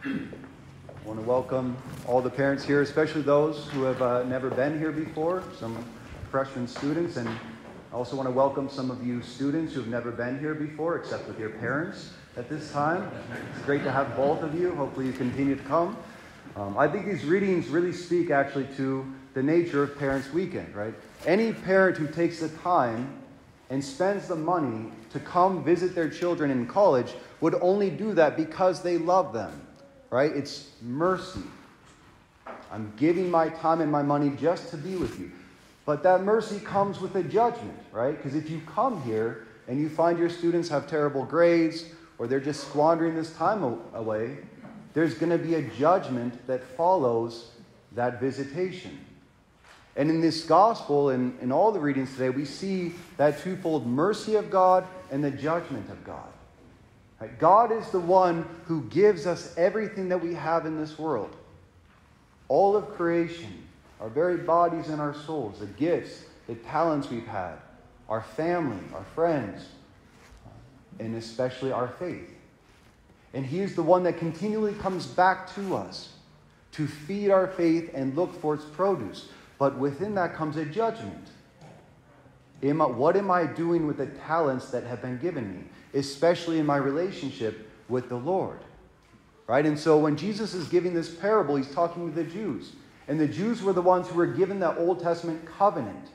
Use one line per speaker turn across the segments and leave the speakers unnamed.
I want to welcome all the parents here, especially those who have never been here before, some freshman students, and I also want to welcome some of you students who have never been here before, except with your parents at this time. It's great to have both of you. Hopefully you continue to come. I think these readings really speak actually to the nature of Parents' Weekend, right? Any parent who takes the time and spends the money to come visit their children in college would only do that because they love them, right? It's mercy. I'm giving my time and my money just to be with you. But that mercy comes with a judgment, right? Because if you come here and you find your students have terrible grades or they're just squandering this time away, there's going to be a judgment that follows that visitation. And in this gospel and in all the readings today, we see that twofold mercy of God and the judgment of God. Right? God is the one who gives us everything that we have in this world. All of creation, our very bodies and our souls, the gifts, the talents we've had, our family, our friends, and especially our faith. And He is the one that continually comes back to us to feed our faith and look for its produce. But within that comes a judgment. What am I doing with the talents that have been given me, especially in my relationship with the Lord? Right? And so when Jesus is giving this parable, He's talking to the Jews. And the Jews were the ones who were given the Old Testament covenant.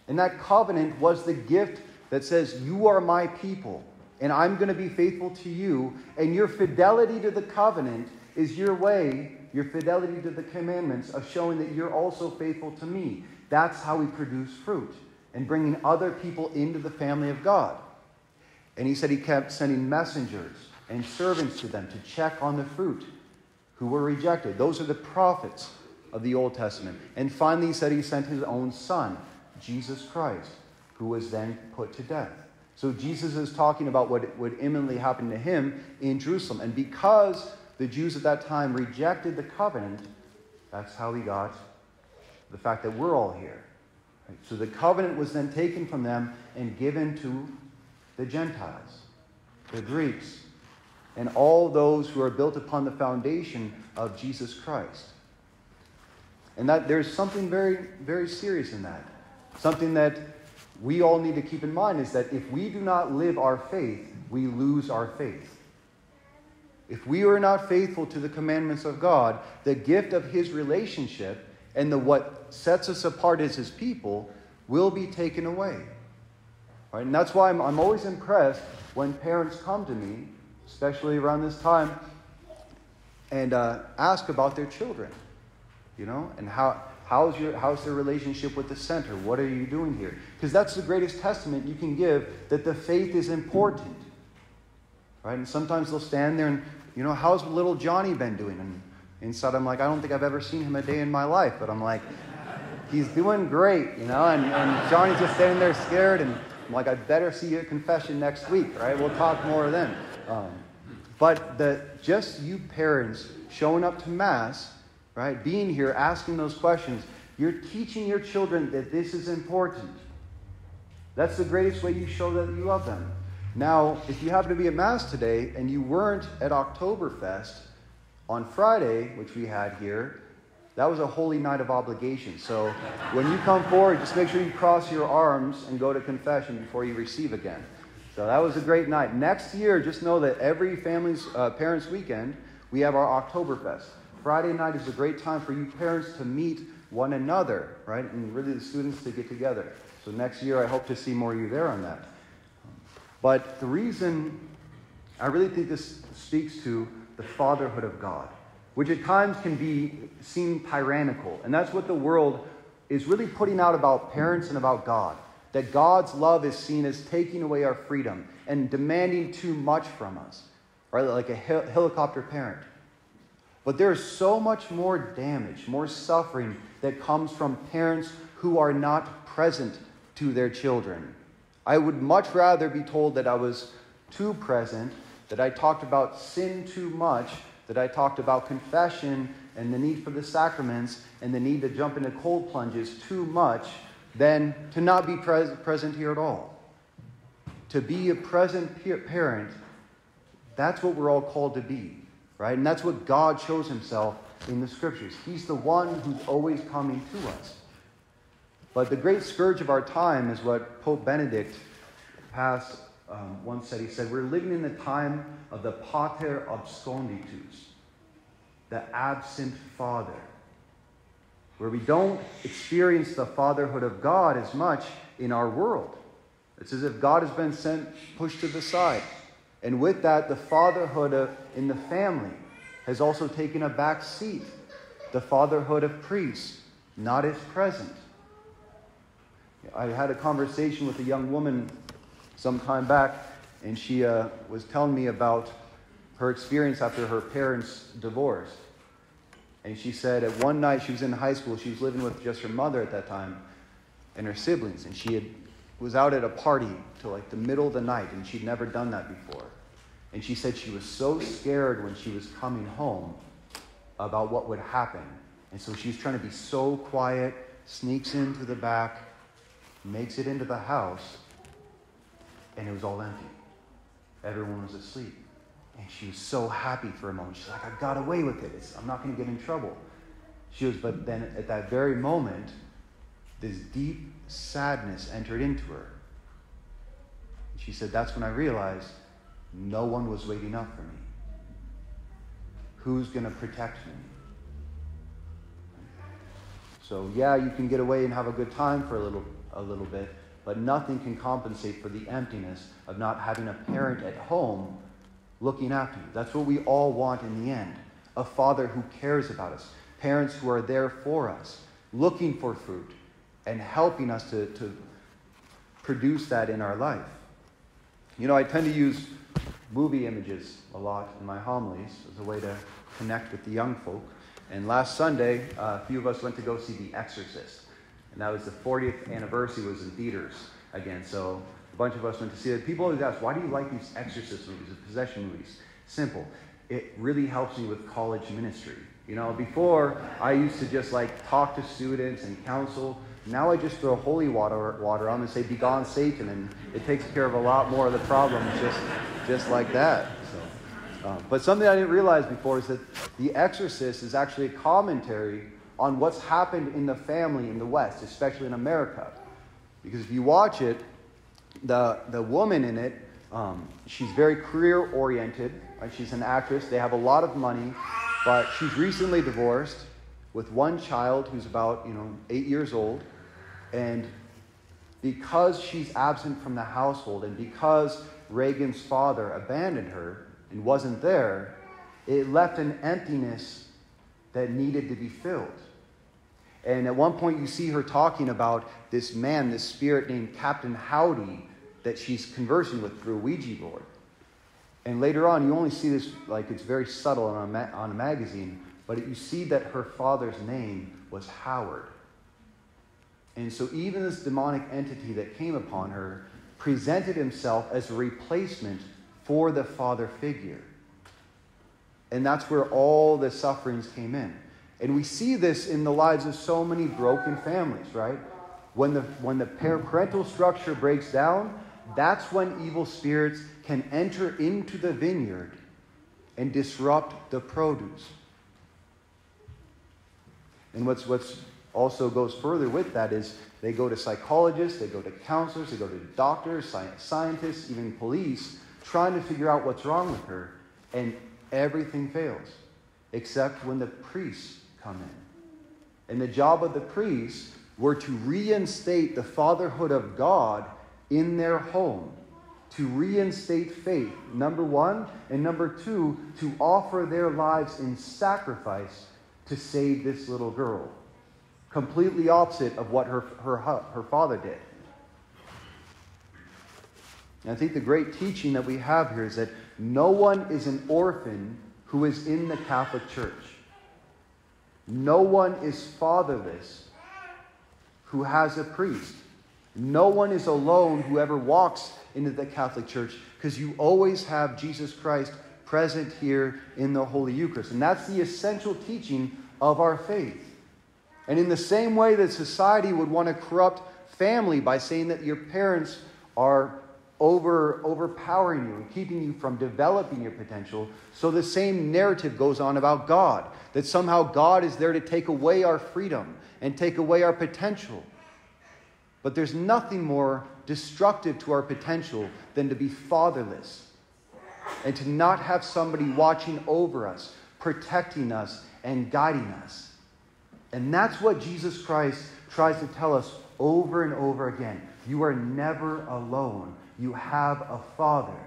And that covenant was the gift that says, you are my people, and I'm going to be faithful to you. And your fidelity to the covenant is your way, your fidelity to the commandments of showing that you're also faithful to me. That's how we produce fruit and bringing other people into the family of God. And He said He kept sending messengers and servants to them to check on the fruit who were rejected. Those are the prophets of the Old Testament. And finally, He said He sent His own Son, Jesus Christ, who was then put to death. So Jesus is talking about what would imminently happen to Him in Jerusalem. And because the Jews at that time rejected the covenant, that's how we got the fact that we're all here. Right? So the covenant was then taken from them and given to the Gentiles, the Greeks, and all those who are built upon the foundation of Jesus Christ. And that there's something very, very serious in that. Something that we all need to keep in mind is that if we do not live our faith, we lose our faith. If we are not faithful to the commandments of God, the gift of His relationship and what sets us apart as His people will be taken away. Right? And that's why I'm always impressed when parents come to me, especially around this time, and ask about their children. You know, and how's their relationship with the center? What are you doing here? Because that's the greatest testament you can give that the faith is important. Right? And sometimes they'll stand there and, you know, how's little Johnny been doing? And inside I'm like, I don't think I've ever seen him a day in my life. But I'm like, he's doing great, you know. And Johnny's just standing there scared. And I'm like, I better see you at confession next week, right? We'll talk more then. But just you parents showing up to Mass, right, being here, asking those questions, you're teaching your children that this is important. That's the greatest way you show that you love them. Now, if you happen to be at Mass today and you weren't at Oktoberfest on Friday, which we had here, that was a holy night of obligation. So when you come forward, just make sure you cross your arms and go to confession before you receive again. So that was a great night. Next year, just know that every family's Parents' Weekend, we have our Oktoberfest. Friday night is a great time for you parents to meet one another, right? And really the students to get together. So next year, I hope to see more of you there on that. But the reason I really think this speaks to the fatherhood of God, which at times can seem tyrannical. And that's what the world is really putting out about parents and about God. That God's love is seen as taking away our freedom and demanding too much from us, right? Like a helicopter parent. But there's so much more damage, more suffering that comes from parents who are not present to their children. I would much rather be told that I was too present, that I talked about sin too much, that I talked about confession and the need for the sacraments and the need to jump into cold plunges too much, than to not be present here at all. To be a present parent, that's what we're all called to be. right? And that's what God shows himself in the scriptures. He's the one who's always coming to us. But the great scourge of our time is what Pope Benedict once said. He said, we're living in the time of the pater absconditus, the absent father, where we don't experience the fatherhood of God as much in our world. It's as if God has been pushed to the side. And with that, the fatherhood in the family has also taken a back seat. The fatherhood of priests, not as present. I had a conversation with a young woman some time back, and she was telling me about her experience after her parents divorced. And she said at one night, she was in high school, she was living with just her mother at that time and her siblings, and she was out at a party till like the middle of the night, and she'd never done that before. And she said she was so scared when she was coming home about what would happen. And so she's trying to be so quiet, sneaks into the back, makes it into the house, and it was all empty. Everyone was asleep. And she was so happy for a moment. She's like, I got away with it. I'm not going to get in trouble. But then at that very moment, this deep sadness entered into her. She said, that's when I realized no one was waiting up for me. Who's going to protect me? So yeah, you can get away and have a good time for a little bit, but nothing can compensate for the emptiness of not having a parent at home looking after you. That's what we all want in the end. A father who cares about us. Parents who are there for us, looking for fruit and helping us to produce that in our life. You know, I tend to use movie images a lot in my homilies as a way to connect with the young folk. And last Sunday, a few of us went to go see The Exorcist. And that was the 40th anniversary, was in theaters again. So a bunch of us went to see it. People always ask, why do you like these exorcist movies, the possession movies? Simple. It really helps me with college ministry. You know, before I used to just like talk to students and counsel. Now I just throw holy water on them and say, "Begone, Satan," and it takes care of a lot more of the problems just like that. So, but something I didn't realize before is that The Exorcist is actually a commentary on what's happened in the family in the West, especially in America. Because if you watch it, the woman in it, she's very career-oriented. Right? She's an actress. They have a lot of money, but she's recently divorced with one child who's about 8 years old. And because she's absent from the household and because Reagan's father abandoned her and wasn't there, it left an emptiness that needed to be filled. And at one point you see her talking about this man, this spirit named Captain Howdy that she's conversing with through a Ouija board. And later on you only see this, like it's very subtle on a magazine, but you see that her father's name was Howard. And so even this demonic entity that came upon her presented himself as a replacement for the father figure. And that's where all the sufferings came in. And we see this in the lives of so many broken families, right? When the parental structure breaks down, that's when evil spirits can enter into the vineyard and disrupt the produce. And what's also goes further with that is they go to psychologists, they go to counselors, they go to doctors, scientists, even police, trying to figure out what's wrong with her. And everything fails, except when the priests come in. And the job of the priests were to reinstate the fatherhood of God in their home, to reinstate faith, number one, and number two, to offer their lives in sacrifice to save this little girl. Completely opposite of what her father did. And I think the great teaching that we have here is that no one is an orphan who is in the Catholic Church. No one is fatherless who has a priest. No one is alone who ever walks into the Catholic Church, because you always have Jesus Christ present here in the Holy Eucharist. And that's the essential teaching of our faith. And in the same way that society would want to corrupt family by saying that your parents are overpowering you and keeping you from developing your potential. So the same narrative goes on about God, that somehow God is there to take away our freedom and take away our potential. But there's nothing more destructive to our potential than to be fatherless and to not have somebody watching over us, protecting us, and guiding us. And that's what Jesus Christ tries to tell us over and over again. You are never alone. You have a Father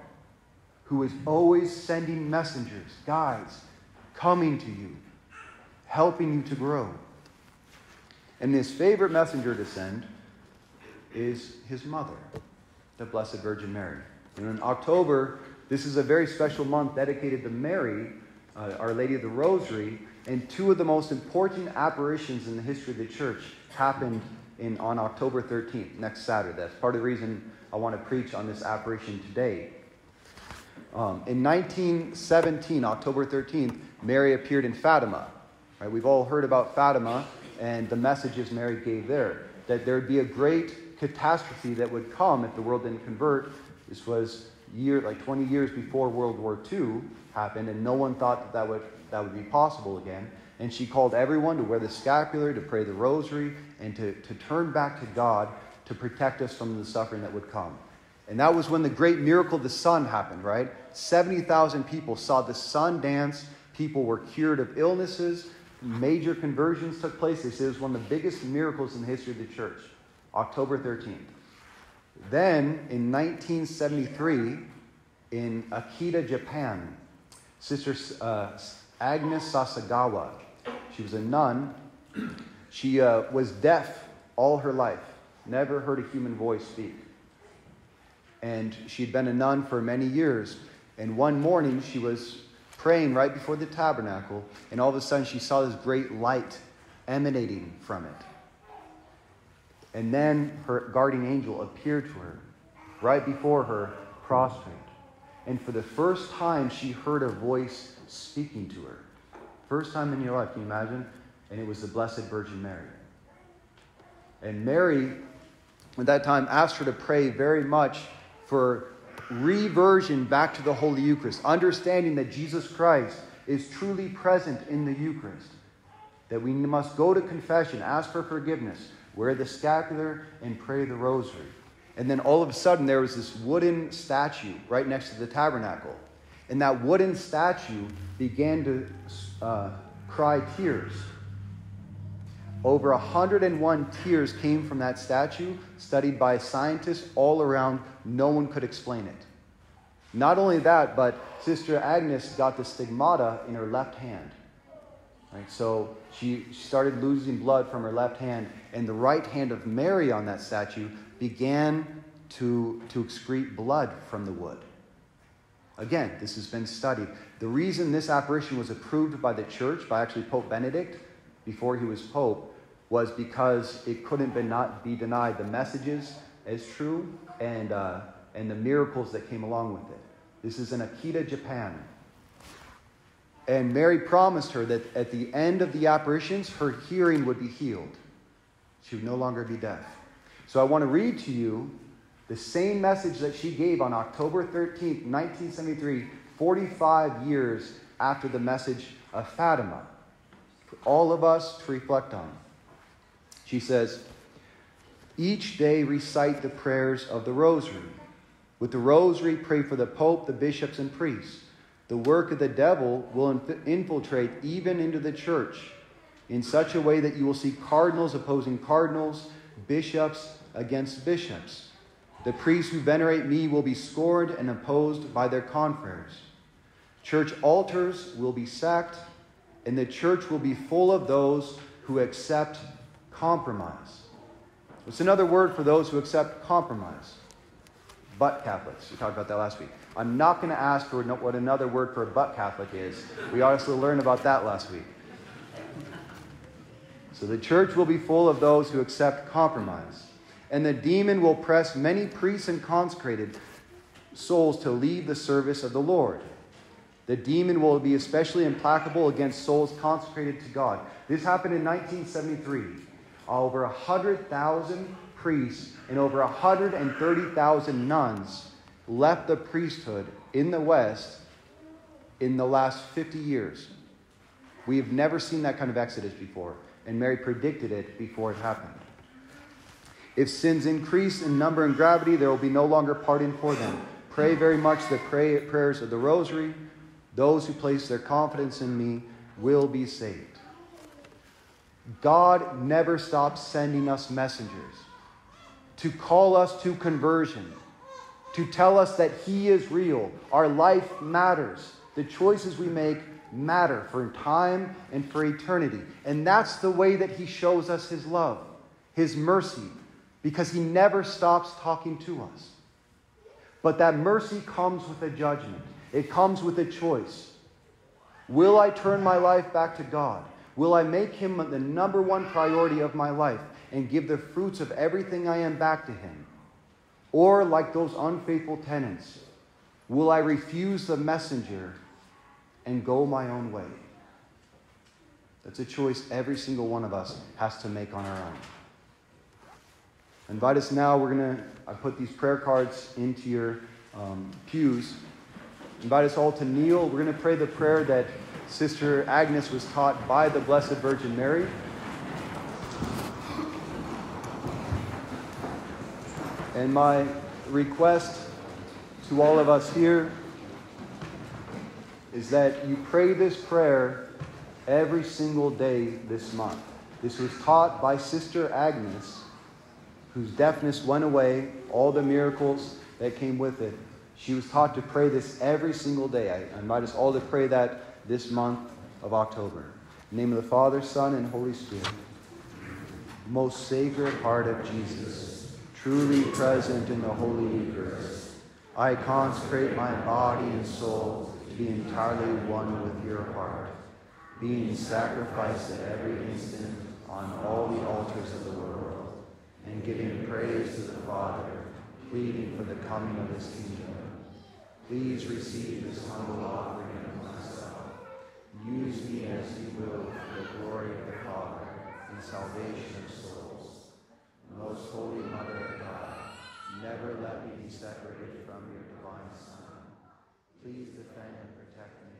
who is always sending messengers, guides, coming to you, helping you to grow. And his favorite messenger to send is his mother, the Blessed Virgin Mary. And in October, this is a very special month dedicated to Mary, Our Lady of the Rosary, and two of the most important apparitions in the history of the church happened on October 13th, next Saturday. That's part of the reason I want to preach on this apparition today. In 1917, October 13th, Mary appeared in Fatima. Right? We've all heard about Fatima and the messages Mary gave there, that there would be a great catastrophe that would come if the world didn't convert. This was 20 years before World War II happened, and no one thought that would be possible again. And she called everyone to wear the scapular, to pray the rosary, and to turn back to God to protect us from the suffering that would come. And that was when the great miracle of the sun happened, right? 70,000 people saw the sun dance. People were cured of illnesses. Major conversions took place. They say it was one of the biggest miracles in the history of the church. October 13th. Then, in 1973, in Akita, Japan, Sister Agnes Sasagawa, she was a nun. She was deaf all her life, never heard a human voice speak. And she'd been a nun for many years. And one morning, she was praying right before the tabernacle, and all of a sudden she saw this great light emanating from it. And then her guardian angel appeared to her, right before her, prostrate. And for the first time, she heard a voice speaking to her. First time in your life, can you imagine? And it was the Blessed Virgin Mary. And Mary, at that time, asked her to pray very much for reversion back to the Holy Eucharist, understanding that Jesus Christ is truly present in the Eucharist, that we must go to confession, ask for forgiveness, wear the scapular, and pray the rosary. And then all of a sudden, there was this wooden statue right next to the tabernacle. And that wooden statue began to cry tears. Over 101 tears came from that statue, studied by scientists all around. No one could explain it. Not only that, but Sister Agnes got the stigmata in her left hand. Right? So she started losing blood from her left hand, and the right hand of Mary on that statue began to excrete blood from the wood. Again, this has been studied. The reason this apparition was approved by the church, by actually Pope Benedict, before he was Pope, was because it couldn't be denied the messages as true and the miracles that came along with it. This is in Akita, Japan. And Mary promised her that at the end of the apparitions, her hearing would be healed. She would no longer be deaf. So I want to read to you the same message that she gave on October 13th, 1973, 45 years after the message of Fatima, for all of us to reflect on. She says, each day recite the prayers of the rosary. With the rosary, pray for the Pope, the bishops, and priests. The work of the devil will infiltrate even into the church in such a way that you will see cardinals opposing cardinals, bishops against bishops. The priests who venerate me will be scorned and opposed by their confreres. Church altars will be sacked, and the church will be full of those who accept compromise. What's another word for those who accept compromise? Butt Catholics. We talked about that last week. I'm not going to ask for what another word for a butt Catholic is. We also learned about that last week. So the church will be full of those who accept compromise. And the demon will press many priests and consecrated souls to leave the service of the Lord. The demon will be especially implacable against souls consecrated to God. This happened in 1973. Over 100,000 priests and over 130,000 nuns left the priesthood in the West in the last 50 years. We have never seen that kind of exodus before, and Mary predicted it before it happened. If sins increase in number and gravity, there will be no longer pardon for them. Pray very much the prayers of the Rosary. Those who place their confidence in me will be saved. God never stops sending us messengers to call us to conversion, to tell us that He is real. Our life matters. The choices we make matter for time and for eternity. And that's the way that He shows us His love, His mercy, because He never stops talking to us. But that mercy comes with a judgment. It comes with a choice. Will I turn my life back to God? Will I make Him the number one priority of my life and give the fruits of everything I am back to Him? Or, like those unfaithful tenants, will I refuse the messenger and go my own way? That's a choice every single one of us has to make on our own. I invite us now. I put these prayer cards into your pews. I invite us all to kneel. We're going to pray the prayer that Sister Agnes was taught by the Blessed Virgin Mary. And my request to all of us here is that you pray this prayer every single day this month. This was taught by Sister Agnes, whose deafness went away, all the miracles that came with it. She was taught to pray this every single day. I invite us all to pray that this month of October. In the name of the Father, Son, and Holy Spirit. Most Sacred Heart of Jesus, truly present in the Holy Eucharist, I consecrate my body and soul to be entirely one with your heart, being sacrificed at every instant on all the altars of the world, and giving praise to the Father, pleading for the coming of His kingdom. Please receive this humble offering of myself. Use me as you will for the glory of the Father and salvation of souls. Most Holy Mother of God, never let me be separated from your divine Son. Please defend and protect me